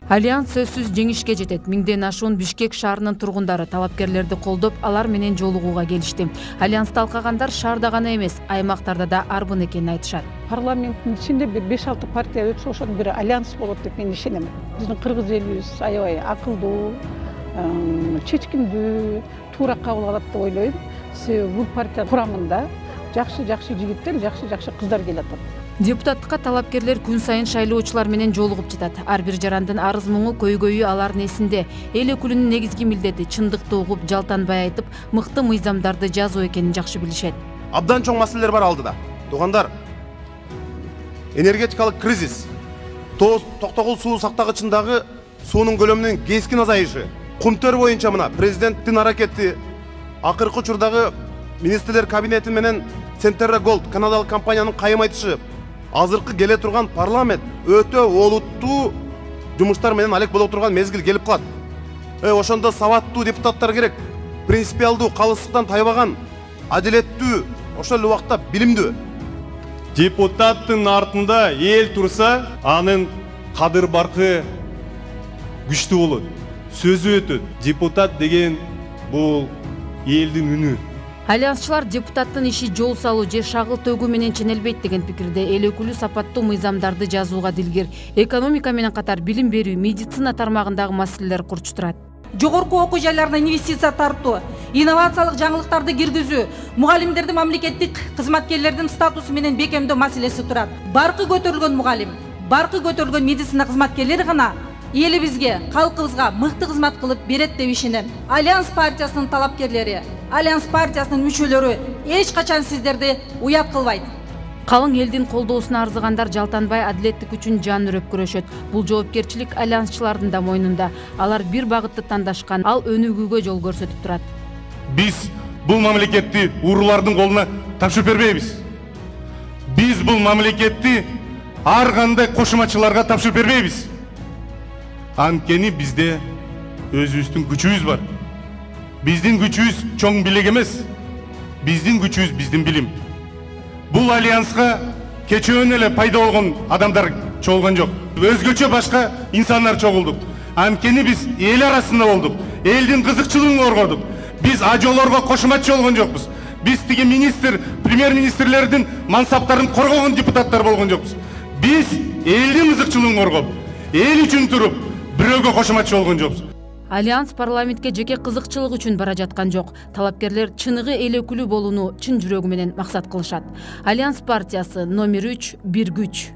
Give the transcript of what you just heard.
Альянс сөзсүз жеңишке жетет. Миңден ашуун Бишкек шаарынын тургундары талапкерлерди колдоп, алар менен жолугууга келишти. Альянсты алкагандар шаарда гана эмес, аймактарда да арбын экенин айтышат. Парламенттин ичинде бир 5-6 партия өтсө ошонун бири альянс болот деп мен ишенем. Биздин кыргыз элибиз аябай акылдуу, чечкиндүү, туура кабыл алат деп ойлойм. Себеби бул партия курамында жакшы жигиттер, жакшы кыздар келатат. Депутаттыкка талапкерлер күн сайын шайлоочулар менен жолугуп жатат. Ар бир жарандын арыз муңу көйгөйү алардын эсинде. Эл өкүлүнүн негизги милдети чындыкты угуп, жалтанбай айтып, мыкты мыйзамдарды жазуу экенин жакшы билишет. Абдан чоң маселелер бар алдыда. Туугандар, энергетикалык кризис, токтогул суу сактагычындагы суунун көлөмүнүн кескин азайышы, кумтөр боюнча мына президенттин аракети, акыркы учурдагы министрлер кабинети менен Centerra Gold канадалык компаниянын кайым айтышы, азыркы келе турган парламент өтө олуттуу жумуштар менен алек боло турган мезгил келип калат. Ошондо сабаттуу депутаттар керек, принципиалдуу, калыстыктан тайбаган, адилеттүү, ошол эле убакта билимдүү. Депутаттын артында эл турса, анын кадыр баркы күчтүү болот. Сөзү өтөт. Депутат деген бул элдин үнү. Альянсчылар депутаттын иши жол салуу же шагыл төгүү менен ченелбейт деген пикирде. Эл өкүлү сапаттуу мыйзамдарды жазууга дилгер. Экономика менен катар билим берүү, медицина тармагындагы маселелер курчутурат. Жогорку окуу жайларына инвестиция тартуу, инновациялык жаңылыктарды киргизүү, мугалимдерди мамлекеттик кызматкерлердин статусу менен бекемдөө маселеси турат. Баркы көтөрүлгөн мугалим, баркы көтөрүлгөн медицина кызматкерлери гана элибизге, калкыбызга мыкты кызмат кылып берет деп ишенем. Альянс партиясынын талапкерлери, Альянс партиясынын мүчөлөрү эч качан сиздерди уят кылбайт. Калың элдин колдоосуна арзыгандар жалтанбай адилеттик үчүн жан үрөп күрөшөт. Бул жоопкерчилик альянсчылардын да мойнунда. Алар бир багытты тандашкан, ал өнүгүүгө жол көрсөтүп турат. Биз бул мамлекетти уруулардын колуна тапшырып бербейбиз. Биз бул мамлекетти ар кандай кошумачыларга тапшырып бербейбиз. Анткени бизде өзүбүздүн күчүбүз бар. Биздин күчүбүз чоң билек эмес. Биздин күчүбүз биздин билим. Бул альянска кечөөн эле пайда болгон адамдар чогулган жок. Өзгөчө башка инсандар чогулдук. Анткени биз эл арасында болдук. Элдин кызыкчылыгын коргодук. Биз ажоолорго кошуматчы болгон жокпуз. Биз тиги министр, премьер-министрлердин мансаптарын коргогон депутаттар болгон жокпуз. Биз элдин кызыкчылыгын коргоп, эл үчүн туруп, бирөөгө кошуматчы болгон жокпуз. Альянс парламентке жеке кызыкчылык үчүн бара жаткан жок. Талапкерлер чыныгы эл өкүлү болууну чын жүрөгү менен максат кылышат. Альянс партиясы номер 3 бир күч.